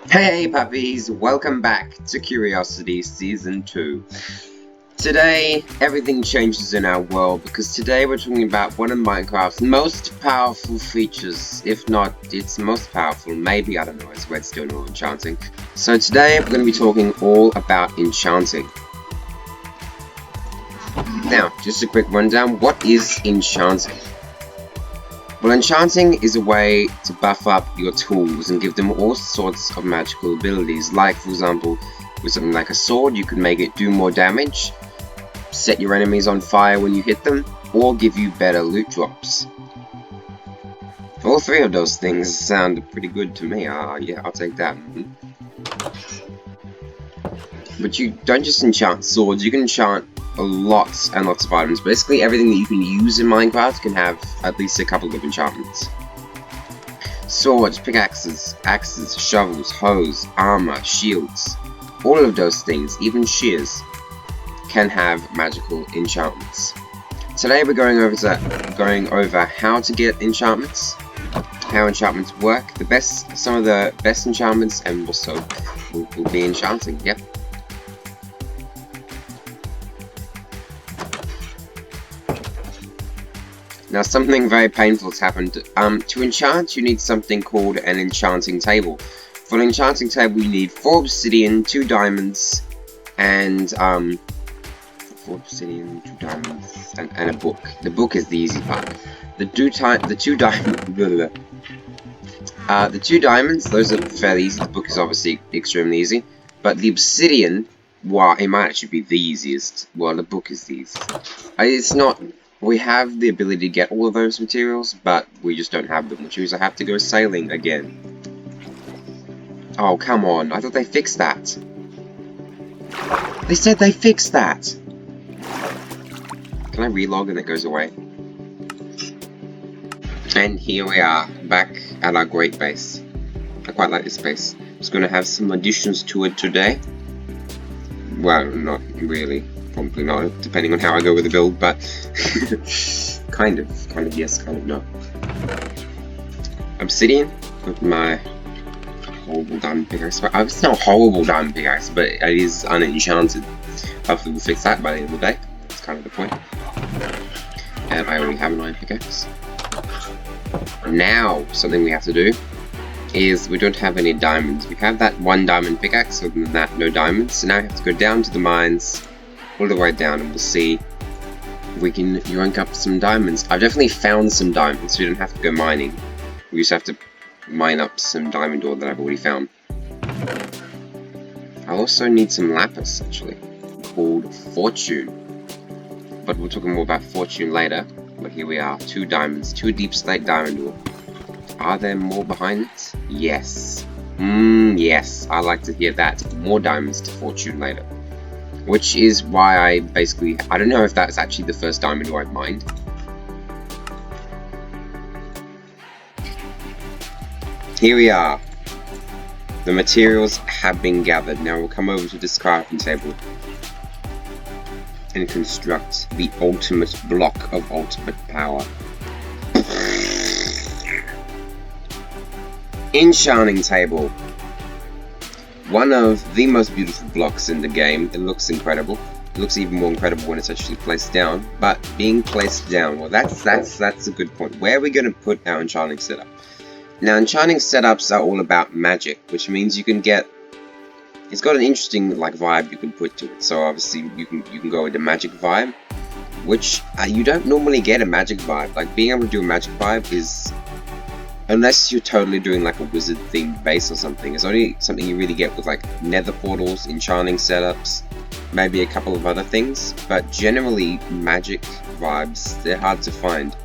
Hey puppies, welcome back to Curiosity Season 2. Today, everything changes in our world because today we're talking about one of Minecraft's most powerful features, if not its most powerful, maybe, I don't know, it's redstone or enchanting. So today we're going to be talking all about enchanting. Now, just a quick rundown, what is enchanting? Well, enchanting is a way to buff up your tools and give them all sorts of magical abilities. Like, for example, with something like a sword, you could make it do more damage, set your enemies on fire when you hit them, or give you better loot drops. All three of those things sound pretty good to me. Yeah, I'll take that. But you don't just enchant swords, you can enchant lots and lots of items. Basically everything that you can use in Minecraft can have at least a couple of enchantments. Swords, pickaxes, axes, shovels, hoes, armor, shields, all of those things, even shears, can have magical enchantments. Today we're going over how to get enchantments, how enchantments work, some of the best enchantments, and also will be enchanting. Yep. Now something very painful has happened. To enchant you need something called an enchanting table. For an enchanting table you need 4 obsidian, 2 diamonds, and 4 obsidian, 2 diamonds, and a book. The book is the easy part. The two diamonds, those are fairly easy. The book is obviously extremely easy. But the obsidian, well, it might actually be the easiest. Well, the book is the easiest. It's not. We have the ability to get all of those materials, but we just don't have them, which means I have to go sailing again. Oh, come on. I thought they fixed that. They said they fixed that. Can I relog and it goes away? And here we are, back at our great base. I quite like this base. Just going to have some additions to it today. Well, not really. Probably not, depending on how I go with the build, but kind of yes, kind of no. Obsidian with my horrible diamond pickaxe. It's not a horrible diamond pickaxe, but it is unenchanted. Hopefully we'll fix that by the end of the day. That's kind of the point. And I already have an iron pickaxe. Now, something we have to do is we don't have any diamonds. We have that 1 diamond pickaxe, other than that, no diamonds. So now we have to go down to the mines, all the way down, and we'll see if we can rank up some diamonds. I've definitely found some diamonds, so we don't have to go mining. We just have to mine up some diamond ore that I've already found. I also need some lapis, actually, called Fortune. But we'll talk more about Fortune later. But here we are, 2 diamonds, 2 deep slate diamond ore. Are there more behind it? Yes. Yes, I like to hear that. More diamonds to Fortune later. Which is why I don't know if that's actually the first diamond ore I've mined. Here we are. The materials have been gathered. Now we'll come over to this crafting table and construct the ultimate block of ultimate power. Enchanting table. One of the most beautiful blocks in the game. It looks incredible. It looks even more incredible when it's actually placed down. But being placed down, well, that's a good point. Where are we going to put our enchanting setup? Now, enchanting setups are all about magic, which means you can get. It's got an interesting vibe you can put to it. So obviously you can go with the magic vibe, which you don't normally get a magic vibe. Like being able to do a magic vibe is. Unless you're totally doing like a wizard themed base or something, it's only something you really get with like nether portals, enchanting setups, maybe a couple of other things, but generally magic vibes, they're hard to find.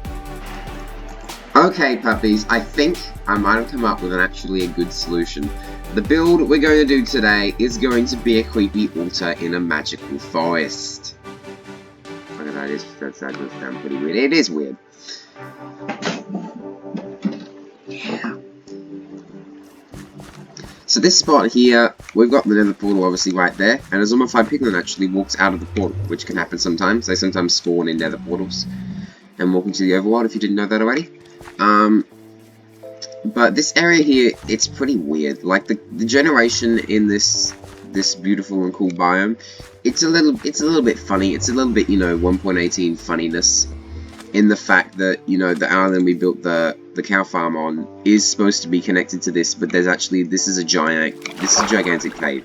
Okay puppies, I think I might have come up with actually a good solution. The build we're going to do today is going to be a creepy altar in a magical forest. Look at that, that does sound pretty weird. It is weird. So this spot here, we've got the nether portal obviously right there, and a zombified piglin actually walks out of the portal, which can happen sometimes. They sometimes spawn in nether portals and walk into the overworld if you didn't know that already. But this area here, it's pretty weird. Like the generation in this beautiful and cool biome, it's a little bit funny. It's a little bit, you know, 1.18 funniness in the fact that, you know, the island we built the cow farm on is supposed to be connected to this, but there's actually, this is a gigantic cave,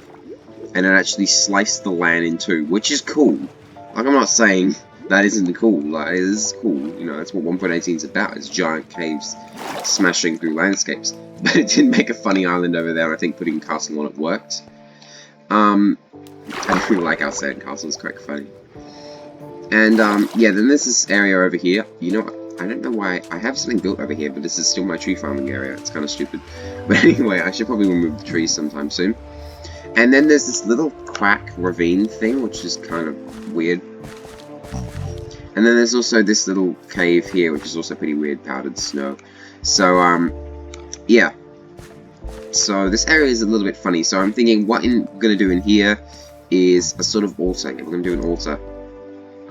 and it actually sliced the land in two, which is cool. Like, I'm not saying that isn't cool. Like, it is cool. You know, that's what 1.18 is about. It's giant caves smashing through landscapes. But it did make a funny island over there. I think putting a castle on it worked. I really like our sandcastle. It's quite funny. And yeah, then there's this area over here. You know, I don't know why I have something built over here, but this is still my tree farming area. It's kind of stupid. But anyway, I should probably remove the trees sometime soon. And then there's this little crack ravine thing, which is kind of weird. And then there's also this little cave here, which is also pretty weird, powdered snow. So, yeah. So this area is a little bit funny. So I'm thinking what I'm going to do in here is a sort of altar. We're going to do an altar.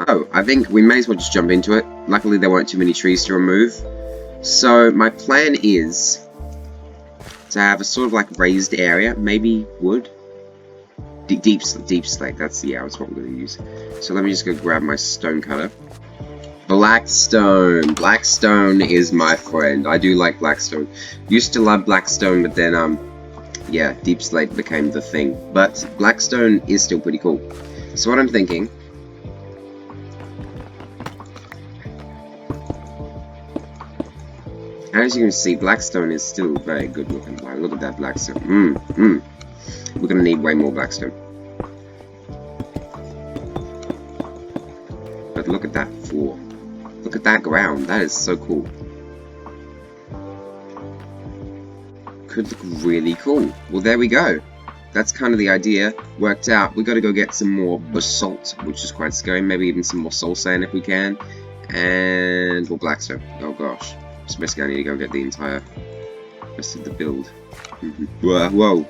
Oh, I think we may as well just jump into it. Luckily there weren't too many trees to remove. So my plan is to have a sort of like raised area, maybe wood. Deep slate, that's, yeah, that's what we're going to use. So let me just go grab my stone cutter. Blackstone. Blackstone is my friend. I do like Blackstone. Used to love Blackstone, but then, yeah, deep slate became the thing. But Blackstone is still pretty cool. So what I'm thinking... As you can see, Blackstone is still very good looking. Wow, look at that Blackstone. We're gonna need way more Blackstone. But look at that floor. Look at that ground. That is so cool. Could look really cool. Well, there we go. That's kind of the idea. Worked out. We gotta go get some more basalt, which is quite scary. Maybe even some more soul sand if we can. And, well, Blackstone. Oh gosh. So basically I need to go get the entire rest of the build. Whoa.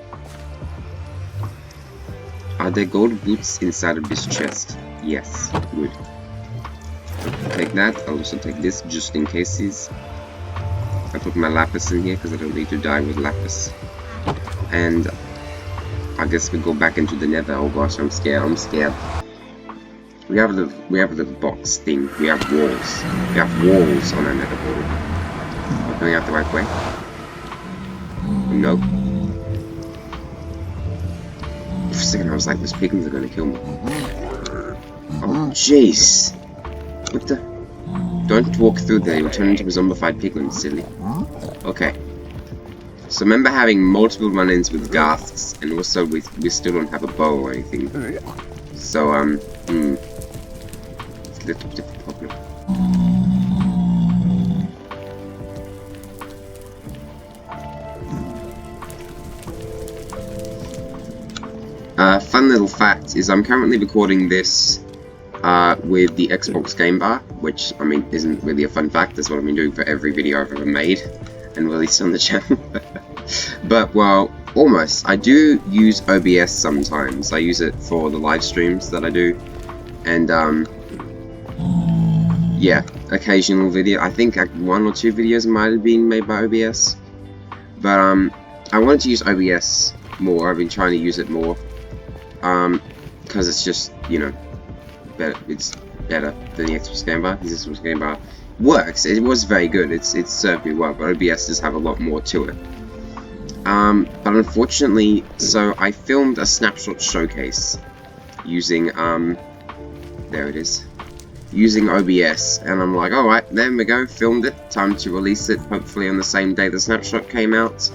Are there gold boots inside of this chest? Yes. Good. Take that. I'll also take this just in cases. I put my lapis in here because I don't need to die with lapis. And I guess we go back into the nether. Oh gosh, I'm scared. We have a little box thing. We have walls. We have walls on our nether portal. Am I going out the right way? No. For a second I was like, those piglins are gonna kill me. Oh jeez. What the? Don't walk through there, you'll turn into a zombified piglin, silly. Okay. So remember having multiple run-ins with ghasts, and also we still don't have a bow or anything. So, it's a little bit of a problem. Fun little fact is I'm currently recording this with the Xbox Game Bar, which, I mean, isn't really a fun fact. That's what I've been doing for every video I've ever made and released on the channel. But, well, almost. I do use OBS sometimes. I use it for the live streams that I do. And, yeah, occasional video. I think one or two videos might have been made by OBS. But, I wanted to use OBS more. I've been trying to use it more. Because it's just, you know, better. It's better than the Xbox Game Bar. The Xbox Game Bar works. It was very good. It's served me well, but OBS does have a lot more to it. But unfortunately, so I filmed a snapshot showcase using, there it is, using OBS, and I'm like, alright, there we go, filmed it, time to release it, hopefully on the same day the snapshot came out.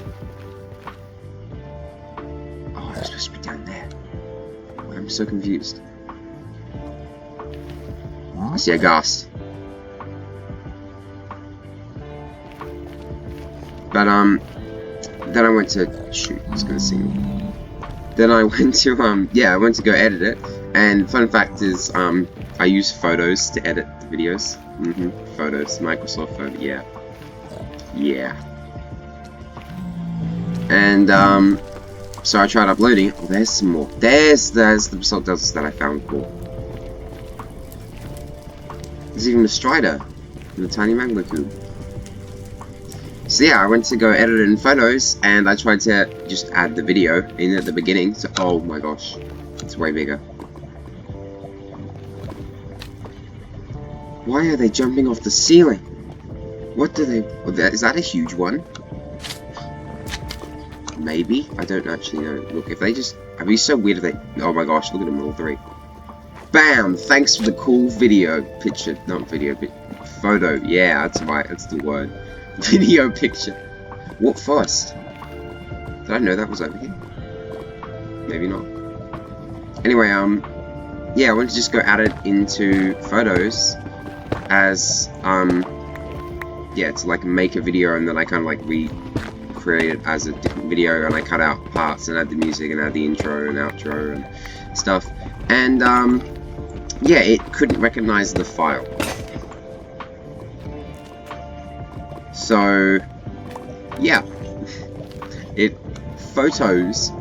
Oh, it's supposed to be down there. I'm so confused. I see a ghast. But, then I went to, shoot, it's gonna see me. Then I went to, yeah, I went to go edit it, and fun fact is, I use photos to edit the videos. Photos, Microsoft Photo, yeah. Yeah. And, so I tried uploading it. Oh, there's some more. There's the basalt deltas that I found before. There's even a strider in a tiny magma cube. So yeah, I went to go edit it in Photos, and I tried to just add the video in at the beginning. So, oh my gosh, it's way bigger. Why are they jumping off the ceiling? What do they... Is that a huge one? Maybe? I don't actually know. Look, if they just... I'd be so weird if they... Oh my gosh, look at them all three. Bam! Thanks for the cool video picture. Not video, but photo. Yeah, that's right. That's the word. Video picture. What first? Did I know that was over here? Maybe not. Anyway, yeah, I wanted to just go add it into Photos as, yeah, to like make a video, and then I kind of like recreate it as a different video, and I cut out parts and add the music and add the intro and outro and stuff. And, yeah, it couldn't recognize the file. So, yeah, Photos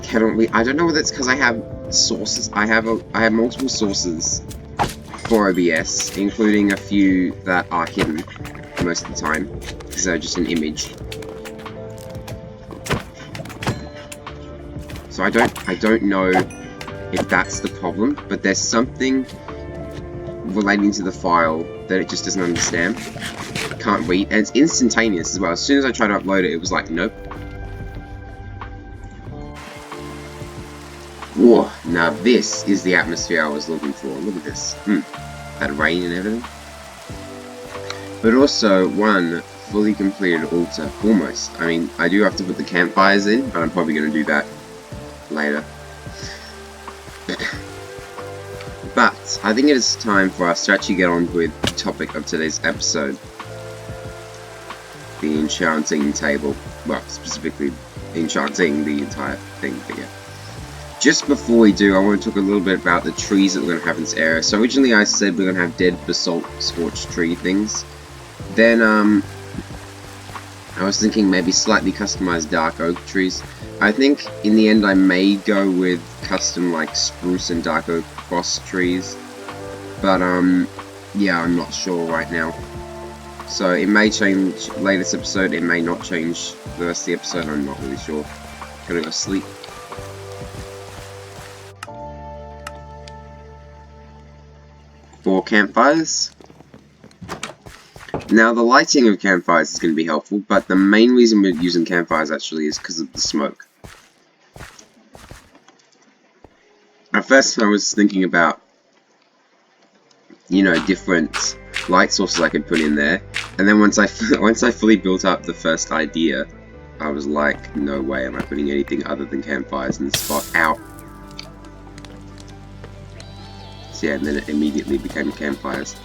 cannot be. I don't know whether it's because I have sources. I have multiple sources for OBS, including a few that are hidden most of the time because they're just an image. So I don't know if that's the problem, but there's something relating to the file that it just doesn't understand. Can't read, and it's instantaneous as well. As soon as I tried to upload it, it was like, nope. Whoa, now this is the atmosphere I was looking for. Look at this. That rain and everything. But also, one fully completed altar. Almost. I mean, I do have to put the campfires in, but I'm probably going to do that later. But I think it is time for us to actually get on with the topic of today's episode. The enchanting table. Well, specifically enchanting the entire thing, but yeah. Just before we do, I want to talk a little bit about the trees that we're going to have in this area. So originally I said we're going to have dead basalt scorched tree things. Then I was thinking maybe slightly customized dark oak trees. I think in the end I may go with custom like spruce and dark oak cross trees. But yeah, I'm not sure right now. So it may change latest episode, it may not change the rest of the episode, I'm not really sure. Gonna go sleep. For campfires. Now the lighting of campfires is going to be helpful, but the main reason we're using campfires actually is because of the smoke. At first I was thinking about, you know, different light sources I could put in there, and then once I fully built up the first idea, I was like, no way am I putting anything other than campfires in the spot. Ow. So yeah, and then it immediately became campfires.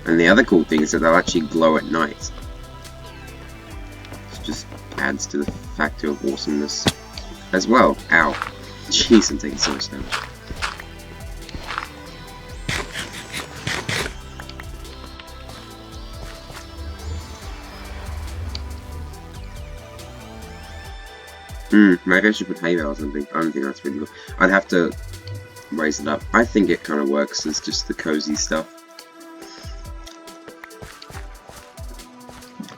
And the other cool thing is that they'll actually glow at night. It just adds to the factor of awesomeness as well. Ow. Jeez, I'm taking so much damage. Maybe I should put hay bale or something. I don't think that's really good. I'd have to raise it up. I think it kind of works as just the cozy stuff.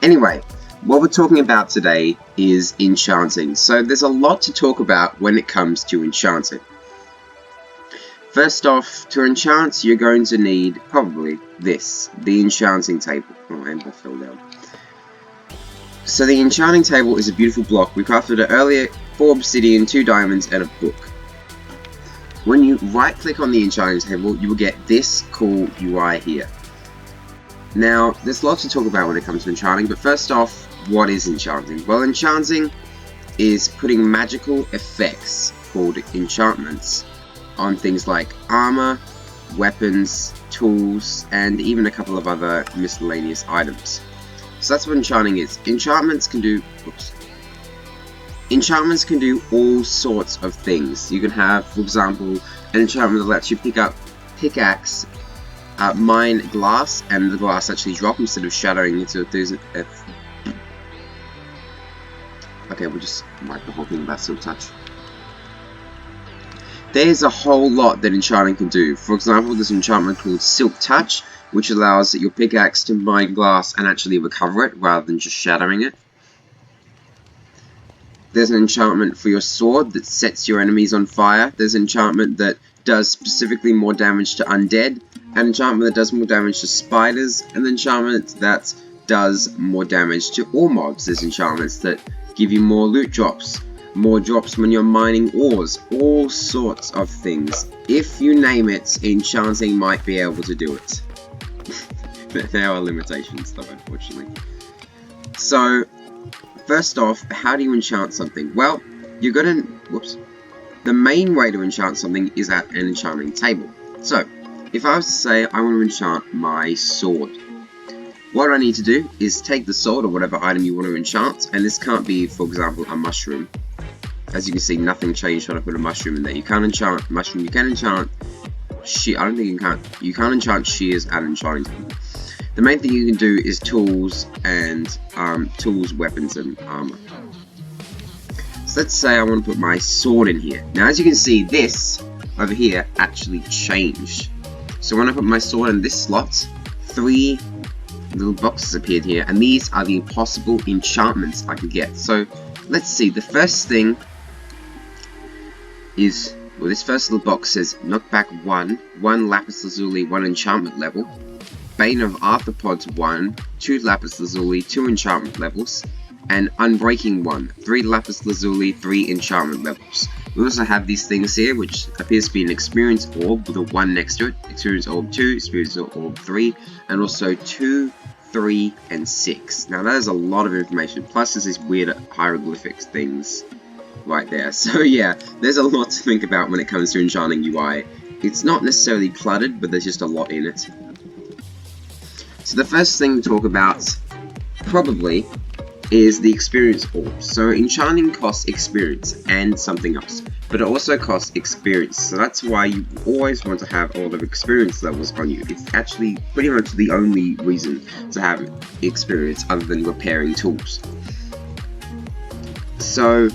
Anyway, what we're talking about today is enchanting. So there's a lot to talk about when it comes to enchanting. First off, to enchant, you're going to need probably this, the enchanting table. Oh, Ember fell down. So the enchanting table is a beautiful block. We crafted it earlier, 4 obsidian, 2 diamonds, and a book. When you right click on the enchanting table, you will get this cool UI here. Now, there's lots to talk about when it comes to enchanting, but first off, what is enchanting? Well, enchanting is putting magical effects, called enchantments, on things like armor, weapons, tools, and even a couple of other miscellaneous items. So that's what enchanting is. Enchantments can do all sorts of things. You can have, for example, an enchantment that lets you pick up pickaxe, mine glass, and the glass actually drop instead of shattering into a okay, we'll just wipe the whole thing with that silk touch. There's a whole lot that enchanting can do. For example, there's an enchantment called Silk Touch, which allows your pickaxe to mine glass and actually recover it rather than just shattering it. There's an enchantment for your sword that sets your enemies on fire. There's an enchantment that does specifically more damage to undead, an enchantment that does more damage to spiders, and an enchantment that does more damage to all mobs. There's enchantments that give you more loot drops, more drops when you're mining ores, all sorts of things. If you name it, Enchanting might be able to do it. There are limitations though, unfortunately. So, first off, how do you enchant something? Well, you're gonna... whoops. The main way to enchant something is at an enchanting table. So, if I was to say I want to enchant my sword, what I need to do is take the sword or whatever item you want to enchant, and this can't be, for example, a mushroom. As you can see, nothing changed when I put a mushroom in there. You can't enchant mushroom, you can enchant shear. I don't think you can. You can't enchant shears at enchanting table. The main thing you can do is tools and tools, weapons, and armor. So let's say I want to put my sword in here. Now, as you can see, this over here actually changed. So when I put my sword in this slot, 3 little boxes appeared here, and these are the possible enchantments I could get. So let's see. The first thing is, well, this first little box says knockback 1 lapis lazuli, 1 enchantment level. Bane of Arthropods 1, 2 lapis lazuli, 2 enchantment levels, and Unbreaking 1, 3 lapis lazuli, 3 enchantment levels. We also have these things here, which appears to be an experience orb with a 1 next to it, experience orb 2, experience orb 3, and also 2, 3, and 6. Now that is a lot of information, plus there's these weird hieroglyphics things right there. So yeah, there's a lot to think about when it comes to enchanting UI. It's not necessarily cluttered, but there's just a lot in it. So the first thing to talk about, probably, is the experience orb. So enchanting costs experience and something else, but it also costs experience. So that's why you always want to have a lot of experience levels on you. It's actually pretty much the only reason to have experience other than repairing tools. So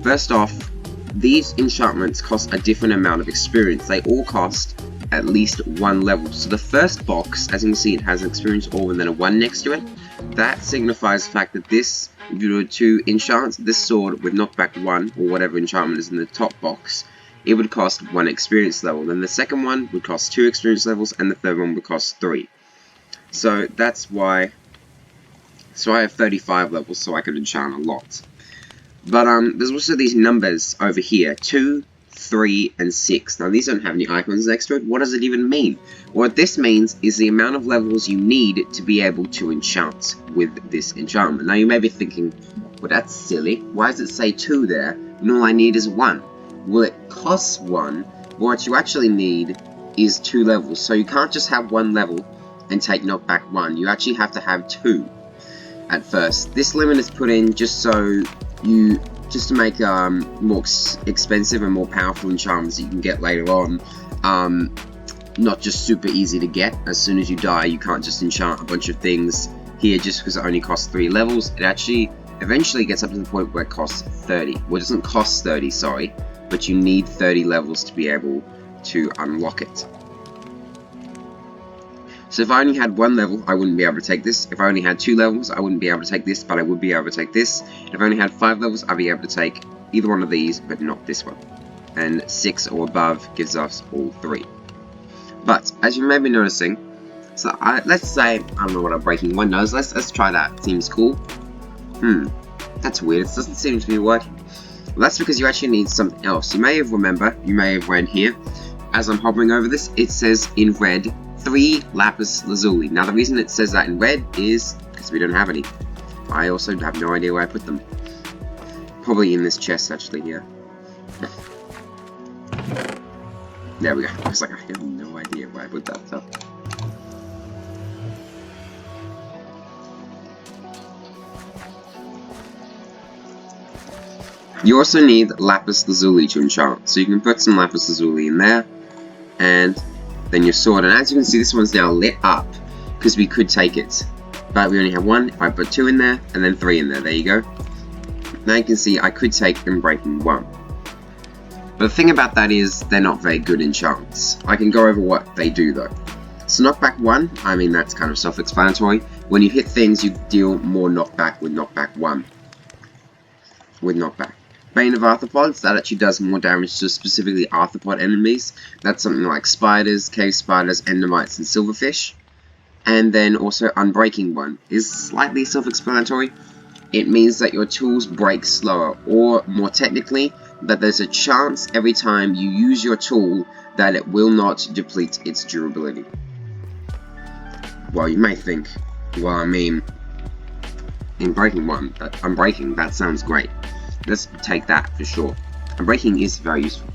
first off, these enchantments cost a different amount of experience. They all cost at least 1 level. So the first box, as you can see, it has an experience orb and then a 1 next to it. That signifies the fact that this, if you were to enchant this sword with knockback 1, or whatever enchantment is in the top box, it would cost 1 experience level. Then the second one would cost 2 experience levels, and the third one would cost 3. So that's why, I have 35 levels, so I could enchant a lot. But there's also these numbers over here, 2, 3, and 6. Now these don't have any icons next to it. What does it even mean? What this means is the amount of levels you need to be able to enchant with this enchantment. Now you may be thinking, well, that's silly. Why does it say 2 there? And all I need is 1. Well, it costs 1. What you actually need is 2 levels. So you can't just have 1 level and take knockback 1. You actually have to have 2 at first. This limit is put in just so you... just to make more expensive and more powerful enchantments that you can get later on, not just super easy to get. As soon as you die, you can't just enchant a bunch of things here just because it only costs 3 levels. It actually eventually gets up to the point where it costs 30. Well, it doesn't cost 30, sorry, but you need 30 levels to be able to unlock it. So if I only had 1 level, I wouldn't be able to take this. If I only had 2 levels, I wouldn't be able to take this, but I would be able to take this. If I only had 5 levels, I'd be able to take either one of these, but not this one. And 6 or above gives us all 3. But, as you may be noticing, so let's say, I don't know what a breaking 1 does. Let's try that. Seems cool. That's weird. It doesn't seem to be working. Well, that's because you actually need something else. You may have read here, as I'm hovering over this, it says in red, 3 lapis lazuli. Now the reason it says that in red is because we don't have any. I also have no idea where I put them. Probably in this chest actually here. There we go. I was like, I have no idea where I put that stuff. You also need lapis lazuli to enchant. So you can put some lapis lazuli in there, and then your sword. And as you can see, this one's now lit up because we could take it, but we only have 1. If I put 2 in there and then 3 in there, there you go. Now you can see I could take Unbreaking 1. But the thing about that is they're not very good enchants. I can go over what they do though. So knockback 1, I mean that's kind of self-explanatory. When you hit things, you deal more knockback with knockback 1. With knockback. Bane of Arthropods, that actually does more damage to specifically arthropod enemies. That's something like spiders, cave spiders, endermites, and silverfish. And then also Unbreaking 1 is slightly self-explanatory. It means that your tools break slower, or more technically, that there's a chance every time you use your tool that it will not deplete its durability. Well, you may think, well, I mean, in Unbreaking, that sounds great. Let's take that for sure. Unbreaking is very useful.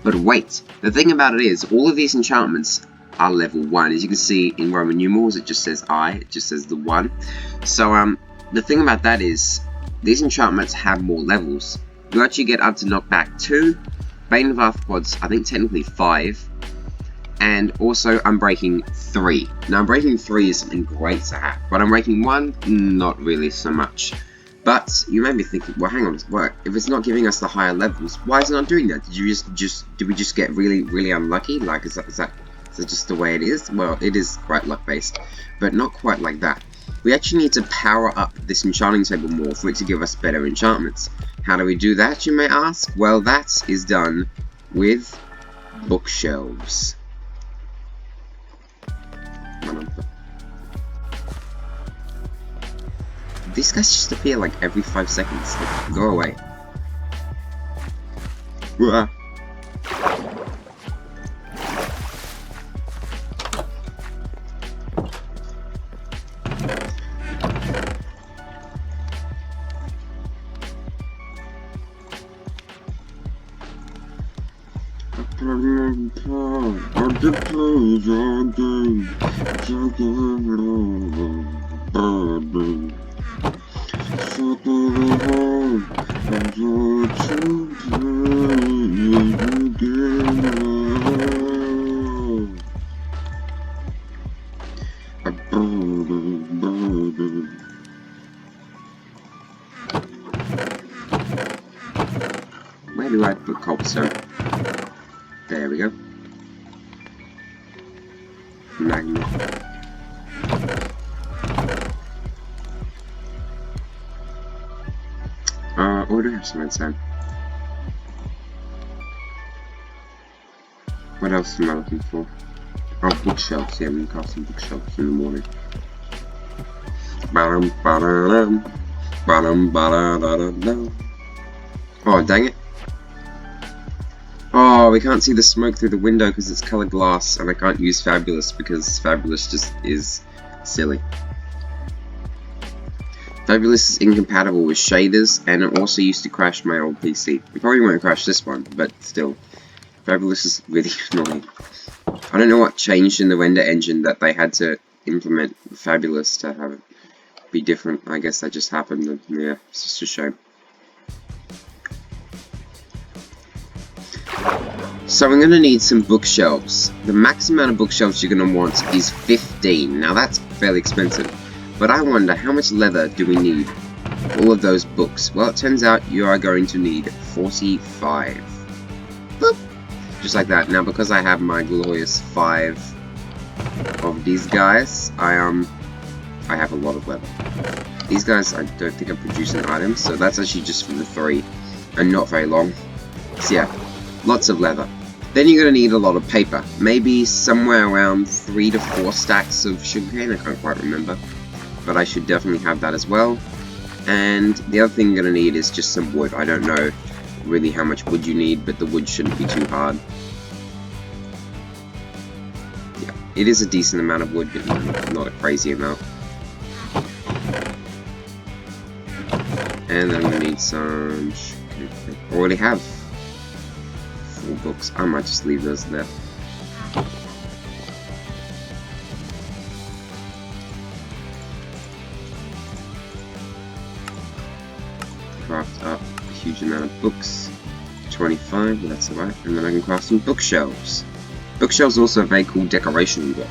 But wait, the thing about it is, all of these enchantments are level 1. As you can see in Roman numerals, it just says I, it just says the 1. So, the thing about that is, these enchantments have more levels. You actually get up to knockback 2, Bane of Arthropods, I think technically 5, and also Unbreaking 3. Now, Unbreaking 3 is something great to have, but Unbreaking 1, not really so much. But you may be thinking, well, hang on, if it's not giving us the higher levels, why is it not doing that? Did we just get really unlucky? Like, is that just the way it is? Well, it is quite luck-based, but not quite like that. We actually need to power up this enchanting table more for it to give us better enchantments. How do we do that, you may ask? Well, that is done with bookshelves. These guys just appear like every 5 seconds. Like, go away. Where do I put cobblestone? There we go. Magnet. Oh, I do have some redstone. What else am I looking for? Oh, bookshelves. Yeah, I'm gonna craft some bookshelves in the morning. Oh, dang it. Oh, we can't see the smoke through the window because it's colored glass, and I can't use Fabulous because Fabulous just is silly. Fabulous is incompatible with shaders, and it also used to crash my old PC. It probably won't crash this one, but still. Fabulous is really annoying. I don't know what changed in the render engine that they had to implement Fabulous to have it be different. I guess that just happened, and yeah, it's just a shame. So I'm going to need some bookshelves. The max amount of bookshelves you're going to want is 15. Now that's fairly expensive. But I wonder, how much leather do we need for all of those books? Well, it turns out you are going to need 45. Boop. Just like that. Now, because I have my glorious 5 of these guys, I have a lot of leather. These guys, I don't think are producing items, so that's actually just for the 3, and not very long. So yeah, lots of leather. Then you're going to need a lot of paper. Maybe somewhere around 3 to 4 stacks of sugarcane, I can't quite remember. But I should definitely have that as well. And the other thing you're going to need is just some wood. I don't know really how much wood you need, but the wood shouldn't be too hard. Yeah, it is a decent amount of wood, but not a crazy amount. And then I'm going to need some sugarcane. I already have 4 books. I might just leave those there. Craft up a huge amount of books. 25, but that's alright. And then I can craft some bookshelves. Bookshelves are also a very cool decoration block.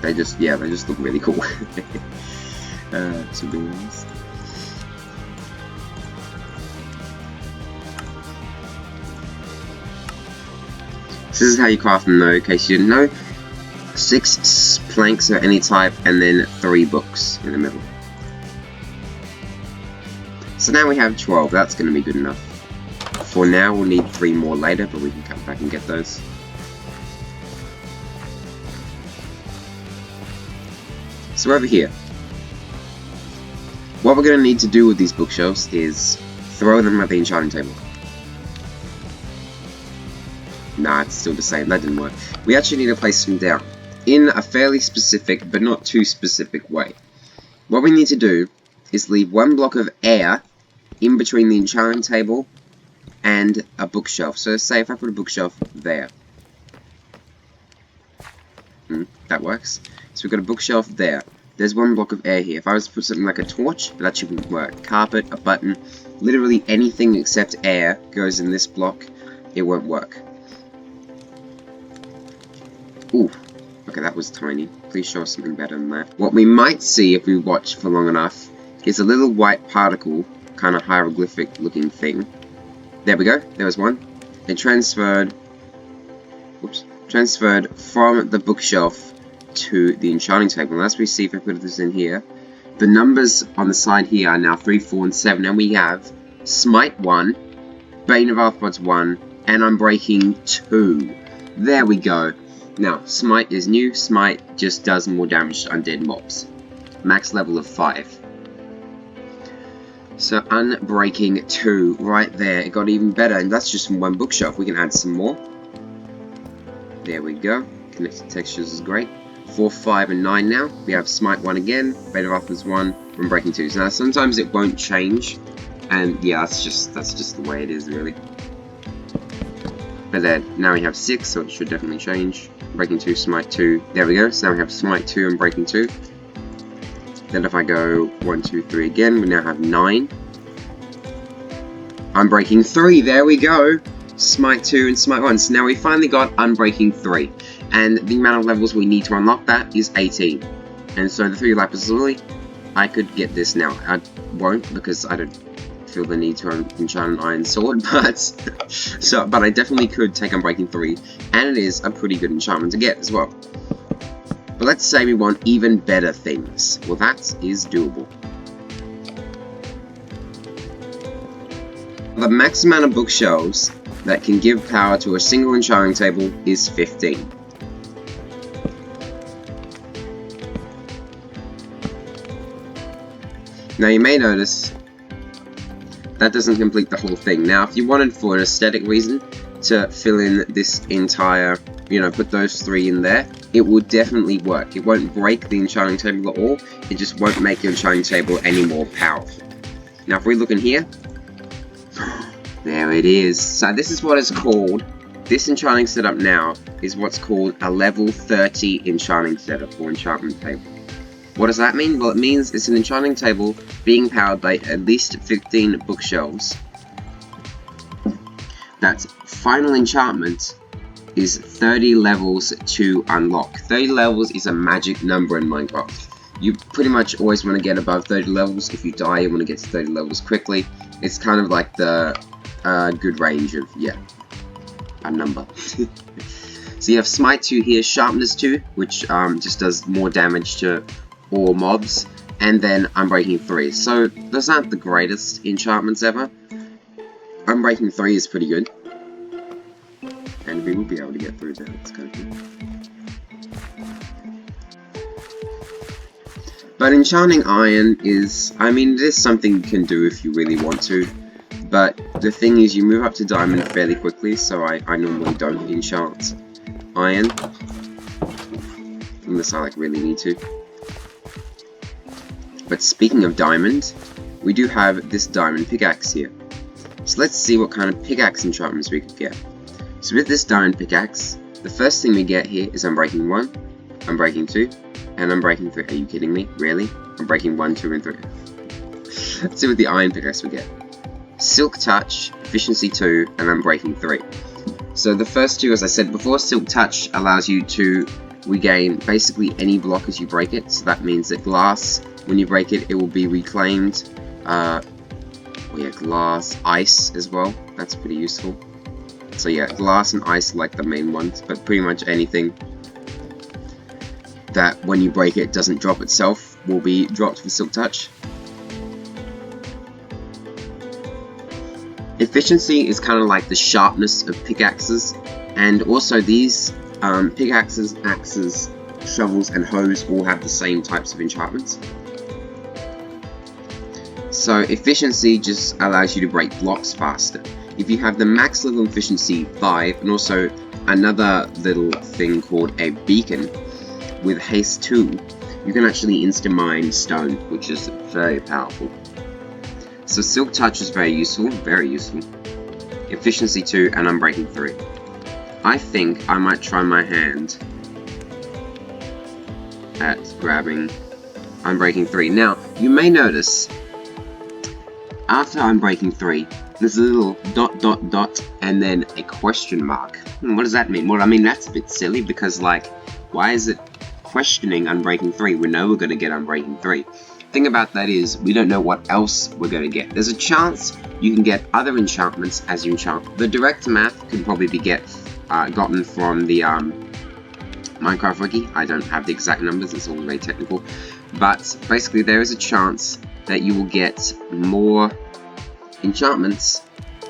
They just look really cool. To be honest. So this is how you craft them though, in case you didn't know. 6 planks of any type, and then 3 books in the middle. So now we have 12, that's going to be good enough. For now, we'll need 3 more later, but we can come back and get those. So over here, what we're going to need to do with these bookshelves is throw them at the enchanting table. Nah, it's still the same, that didn't work. We actually need to place them down in a fairly specific, but not too specific way. What we need to do is leave 1 block of air in between the enchanting table and a bookshelf. So say if I put a bookshelf there. That works. So we've got a bookshelf there. There's 1 block of air here. If I was to put something like a torch, that actually wouldn't work. Carpet, a button, literally anything except air goes in this block. It won't work. Ooh. Okay, that was tiny. Please show us something better than that. What we might see if we watch for long enough is a little white particle, kind of hieroglyphic looking thing. There we go. There was one. It transferred from the bookshelf to the enchanting table. And as we see, if I put this in here, the numbers on the side here are now 3, 4, and 7. And we have Smite 1, Bane of Arthropods 1, and Unbreaking 2. There we go. Now, Smite is new. Smite just does more damage to undead mobs. Max level of 5. So, Unbreaking 2, right there. It got even better, and that's just from 1 bookshelf. We can add some more. There we go. Connected textures is great. 4, 5, and 9 now. We have Smite 1 again, Bane of Arthropods 1, Unbreaking 2. So now, sometimes it won't change, and yeah, that's just the way it is, really. But then, now we have 6, so it should definitely change. Breaking 2, Smite 2. There we go. So now we have Smite 2 and Breaking 2. Then if I go 1, 2, 3 again, we now have 9. Unbreaking 3. There we go. Smite 2 and Smite 1. So now we finally got Unbreaking 3. And the amount of levels we need to unlock that is 18. And so the 3 lapis lazuli, I could get this now. I won't, because I don't feel the need to enchant an iron sword, but I definitely could take Unbreaking 3, and it is a pretty good enchantment to get as well. But let's say we want even better things. Well, that is doable. The max amount of bookshelves that can give power to a single enchanting table is 15. Now you may notice that doesn't complete the whole thing. Now, if you wanted for an aesthetic reason to fill in this entire, put those 3 in there, it will definitely work. It won't break the enchanting table at all. It just won't make your enchanting table any more powerful. Now, if we look in here, there it is. So this is what is called, this enchanting setup now is what's called a level 30 enchanting setup or enchantment table. What does that mean? Well, it means it's an enchanting table being powered by at least 15 bookshelves. That final enchantment is 30 levels to unlock. 30 levels is a magic number in Minecraft. You pretty much always want to get above 30 levels. If you die, you want to get to 30 levels quickly. It's kind of like the good range of, a number. So you have Smite 2 here, Sharpness 2, which just does more damage to all mobs, and then Unbreaking 3. So those aren't the greatest enchantments ever. Unbreaking 3 is pretty good, and we will be able to get through that. It's kind of good. But enchanting iron is, it is something you can do if you really want to, but the thing is you move up to diamond fairly quickly, so I normally don't enchant iron, unless I really need to. But speaking of diamond, we do have this diamond pickaxe here. So let's see what kind of pickaxe enchantments we could get. So with this diamond pickaxe, the first thing we get here is Unbreaking 1, Unbreaking 2, and Unbreaking 3. Are you kidding me? Really? Unbreaking 1, 2, and 3. Let's see what the iron pickaxe we get. Silk Touch, Efficiency 2, and Unbreaking 3. So the first two, as I said before, Silk Touch allows you to regain basically any block as you break it. So that means that glass, when you break it, it will be reclaimed. Glass, ice as well. That's pretty useful. So yeah, glass and ice are like the main ones, but pretty much anything that when you break it doesn't drop itself will be dropped with Silk Touch. Efficiency is kind of like the sharpness of pickaxes, and also these pickaxes, axes, shovels, and hoes all have the same types of enchantments. So efficiency just allows you to break blocks faster. If you have the max level efficiency 5, and also another little thing called a beacon with haste 2, you can actually insta-mine stone, which is very powerful. So Silk Touch is very useful, Efficiency 2 and Unbreaking 3. I think I might try my hand at grabbing Unbreaking 3. Now, you may notice, after Unbreaking 3, there's a little ... and then a question mark. What does that mean? Well, I mean, that's a bit silly, because, like, why is it questioning Unbreaking 3? We know we're going to get Unbreaking 3. Thing about that is, we don't know what else we're going to get. There's a chance you can get other enchantments as you enchant. The direct math can probably be gotten from the Minecraft Wiki. I don't have the exact numbers, it's all very technical. But basically there is a chance that you will get more enchantments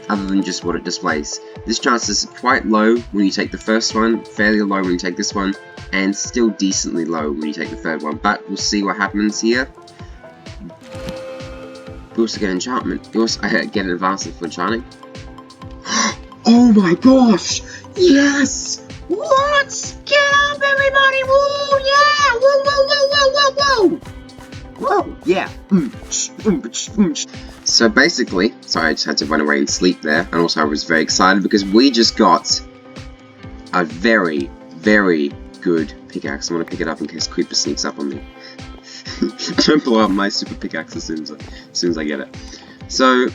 other than just what it displays. This chance is quite low when you take the first one, fairly low when you take this one, and still decently low when you take the third one. But we'll see what happens here. We also get enchantment. We also get an advancement for enchanting. Oh my gosh! Yes! What? Get up, everybody! Woo! Yeah! Woo! Woo! Woo! Woo! Woo! Woo! Whoa! Yeah! So basically, sorry, I just had to run away and sleep there, and also I was very excited because we just got a very, very good pickaxe. I'm gonna pick it up in case Creeper sneaks up on me. Don't blow up my super pickaxe as soon as I get it. So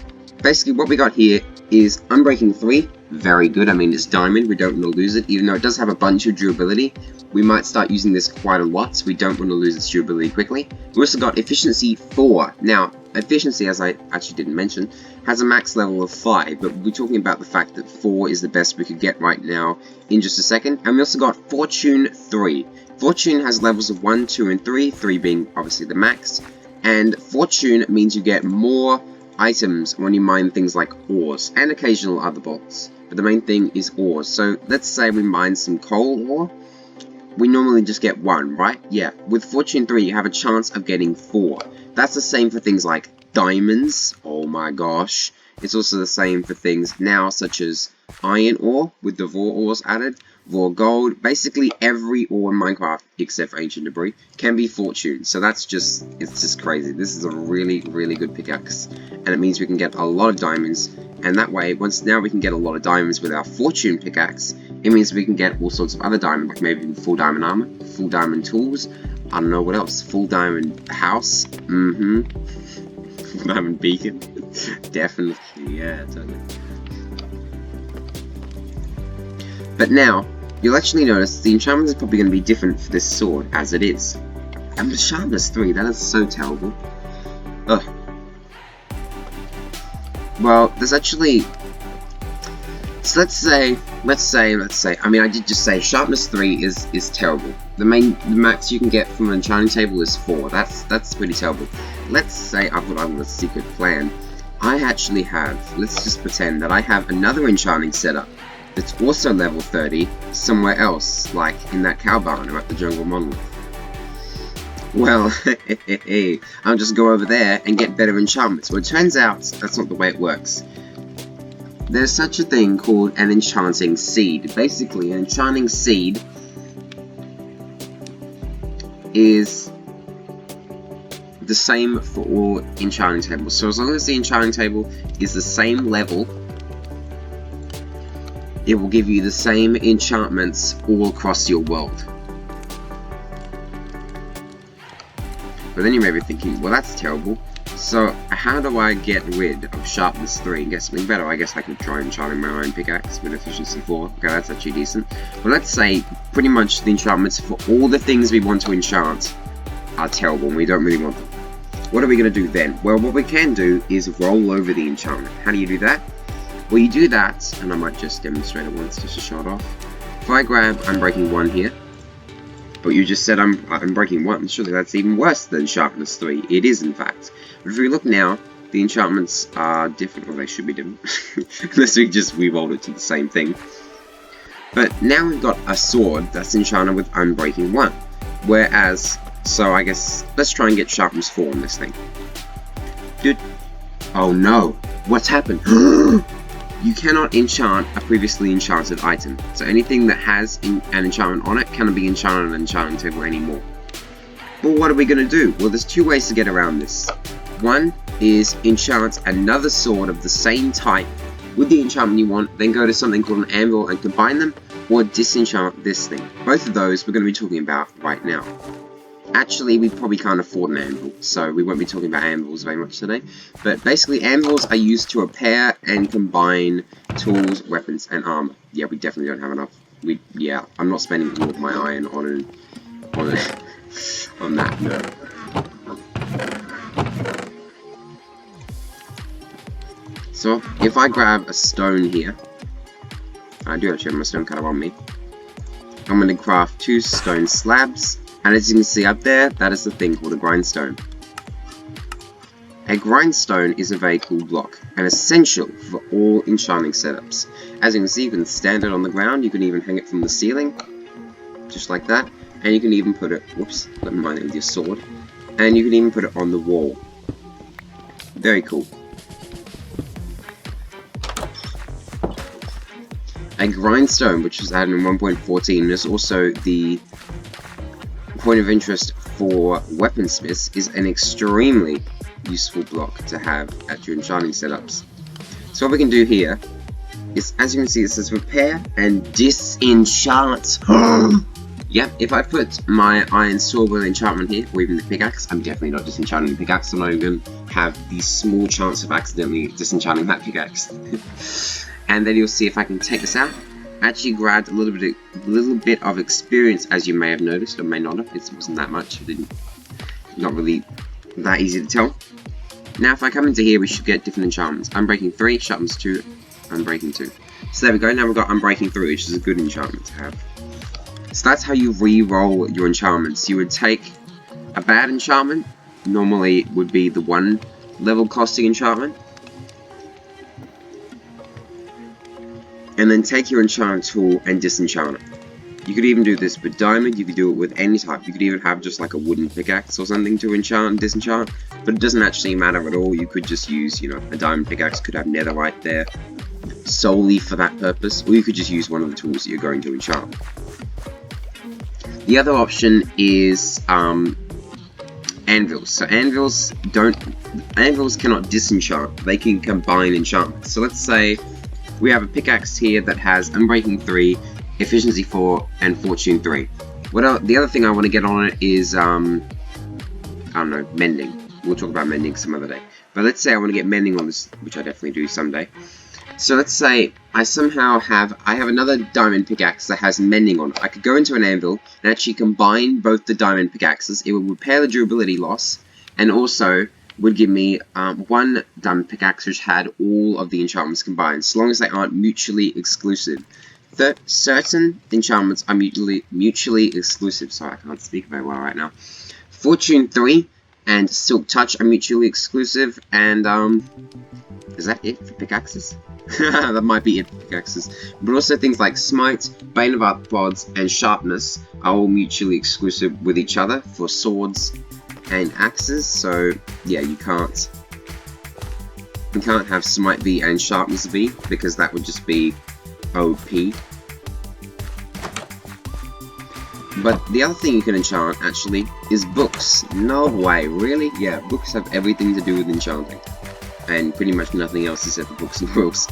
basically what we got here is Unbreaking 3, very good. I mean, it's diamond, we don't want to lose it, even though it does have a bunch of durability. We might start using this quite a lot, so we don't want to lose its durability quickly. We also got efficiency 4. Now, efficiency, as I actually didn't mention, has a max level of 5, but we're talking about the fact that 4 is the best we could get right now in just a second. And we also got Fortune 3. Fortune has levels of 1, 2, and 3, 3 being obviously the max. And Fortune means you get more items when you mine things like ores, and occasional other bolts. But the main thing is ores. So let's say we mine some coal ore. We normally just get 1, right? Yeah. With Fortune 3, you have a chance of getting 4. That's the same for things like diamonds. Oh my gosh. It's also the same for things now such as iron ore with the raw ores added, raw gold. Basically every ore in Minecraft except for ancient debris can be fortune. So that's just, it's just crazy. This is a really, really good pickaxe, and it means we can get a lot of diamonds. And that way, once now we can get a lot of diamonds with our fortune pickaxe, it means we can get all sorts of other diamond, like maybe full diamond armor, full diamond tools, I don't know what else, full diamond house, full diamond beacon, definitely, yeah, totally. But now, you'll actually notice the enchantment is probably going to be different for this sword, as it is. And the sharpness 3, that is so terrible. Ugh. Well, there's actually... So let's say, I mean, I did just say sharpness 3 is terrible. The max you can get from an enchanting table is 4. That's pretty terrible. Let's say I've got a secret plan. I actually have, let's just pretend that I have another enchanting setup that's also level 30 somewhere else, like in that cow barn or at the jungle monolith. Well, I'll just go over there and get better enchantments. Well, it turns out that's not the way it works. There's such a thing called an enchanting seed. Basically, an enchanting seed is the same for all enchanting tables. So as long as the enchanting table is the same level, it will give you the same enchantments all across your world. But then you may be thinking, well, that's terrible. So how do I get rid of sharpness 3 and get something better? I guess I could try enchanting my own pickaxe with efficiency 4. Okay, that's actually decent. But let's say pretty much the enchantments for all the things we want to enchant are terrible and we don't really want them. What are we going to do then? Well, what we can do is roll over the enchantment. How do you do that? Well, you do that, and I might just demonstrate it once just to show it off. If I grab Unbreaking 1 here, but you just said Unbreaking 1, surely that's even worse than Sharpness 3. It is, in fact. But if we look now, the enchantments are different. Well, they should be different. Unless we just rerolled it to the same thing. But now we've got a sword that's enchanted with Unbreaking 1. Whereas, so I guess, let's try and get Sharpness 4 on this thing. Dude. Oh no. What's happened? You cannot enchant a previously enchanted item. So anything that has an enchantment on it cannot be enchanted on an enchantment table anymore. But what are we going to do? Well, there's two ways to get around this. One is enchant another sword of the same type with the enchantment you want, then go to something called an anvil and combine them, or disenchant this thing. Both of those we're going to be talking about right now. Actually, we probably can't afford an anvil, so we won't be talking about anvils very much today. But basically, anvils are used to repair and combine tools, weapons, and armor. Yeah, we definitely don't have enough. I'm not spending all of my iron on that, no. So, if I grab a stone here, I do actually have my stone cutter on me, I'm going to craft 2 stone slabs, and as you can see up there, that is the thing called a grindstone. A grindstone is a very cool block, and essential for all enchanting setups. As you can see, you can stand it on the ground, you can even hang it from the ceiling, just like that, and you can even put it, whoops, let me mind it with your sword, and you can even put it on the wall. Very cool. A grindstone, which was added in 1.14, is also the point of interest for weaponsmiths, is an extremely useful block to have at your enchanting setups. So what we can do here is, as you can see, it says repair and disenchant. Yep, if I put my iron sword with enchantment here, or even the pickaxe, I'm definitely not disenchanting the pickaxe, I'm not even going to have the small chance of accidentally disenchanting that pickaxe. And then you'll see if I can take this out. I actually grabbed a little bit of experience, as you may have noticed, or may not have. It wasn't that much. Not really that easy to tell. Now, if I come into here, we should get different enchantments. Unbreaking 3, Sharpness 2, Unbreaking 2. So there we go. Now we've got Unbreaking 3, which is a good enchantment to have. So that's how you re-roll your enchantments. You would take a bad enchantment. Normally, it would be the 1 level costing enchantment. And then take your enchant tool and disenchant it. You could even do this with diamond, you could do it with any type. You could even have just like a wooden pickaxe or something to enchant and disenchant, but it doesn't actually matter at all. You could just use, you know, a diamond pickaxe could have netherite there solely for that purpose, or you could just use one of the tools that you're going to enchant. The other option is anvils. So anvils cannot disenchant, they can combine enchantments. So let's say we have a pickaxe here that has Unbreaking 3, Efficiency 4, and Fortune 3. The other thing I want to get on it is, I don't know, mending. We'll talk about mending some other day. But let's say I want to get mending on this, which I definitely do someday. So let's say I have another diamond pickaxe that has mending on it. I could go into an anvil and actually combine both the diamond pickaxes. It would repair the durability loss, and also would give me 1 diamond pickaxe which had all of the enchantments combined, so long as they aren't mutually exclusive. Certain enchantments are mutually exclusive. Sorry, I can't speak very well right now. Fortune 3 and Silk Touch are mutually exclusive, and is that it for pickaxes? That might be it for pickaxes. But also things like Smite, Bane of Arthropods, and Sharpness are all mutually exclusive with each other for swords and axes. So yeah, you can't have Smite V and Sharpness V, because that would just be OP. But the other thing you can enchant, actually, is books. No way, really? Yeah, books have everything to do with enchanting. And pretty much nothing else except for books and rules.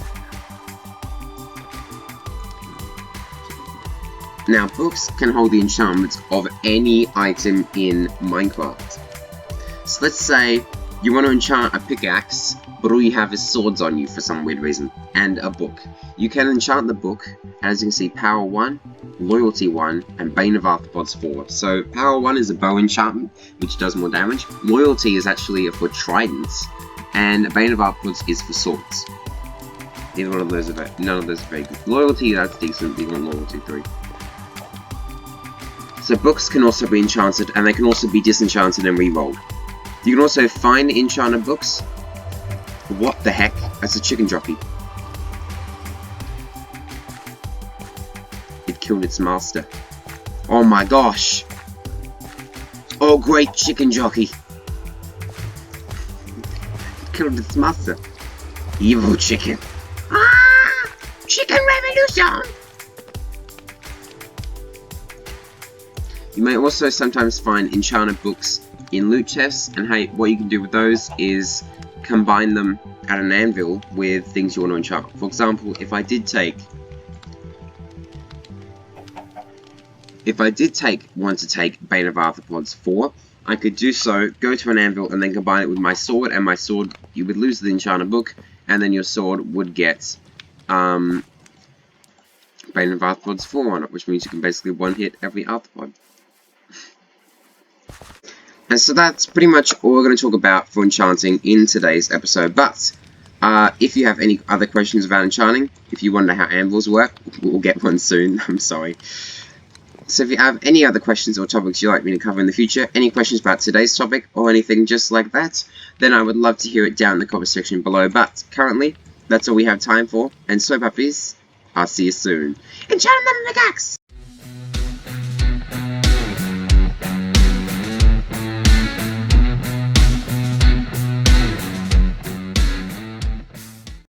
Now, books can hold the enchantments of any item in Minecraft. So let's say you want to enchant a pickaxe, but all you have is swords on you for some weird reason, and a book. You can enchant the book, as you can see, Power 1, Loyalty 1, and Bane of Arthropods 4. So Power 1 is a bow enchantment, which does more damage. Loyalty is actually for tridents, and Bane of Arthropods is for swords. Either one of those are none of those are very good. Loyalty, that's decent. We want loyalty 3. So books can also be enchanted, and they can also be disenchanted and re-rolled. You can also find enchanted books. What the heck? That's a chicken jockey. It killed its master. Oh my gosh! Oh great chicken jockey! It killed its master. Evil chicken. Ah! Chicken revolution! You may also sometimes find enchanted books in loot chests, and hey, what you can do with those is combine them at an anvil with things you want to enchant. For example, if I did want to take Bane of Arthropods 4, I could do so, go to an anvil, and then combine it with my sword, and my sword, you would lose the enchanted book, and then your sword would get Bane of Arthropods 4 on it, which means you can basically one-hit every arthropod. And so that's pretty much all we're going to talk about for enchanting in today's episode. But if you have any other questions about enchanting, if you wonder how anvils work, we'll get one soon. I'm sorry. So if you have any other questions or topics you'd like me to cover in the future, any questions about today's topic or anything just like that, then I would love to hear it down in the comment section below. But currently, that's all we have time for. And so puppies, I'll see you soon. Enchanting Pickaxe!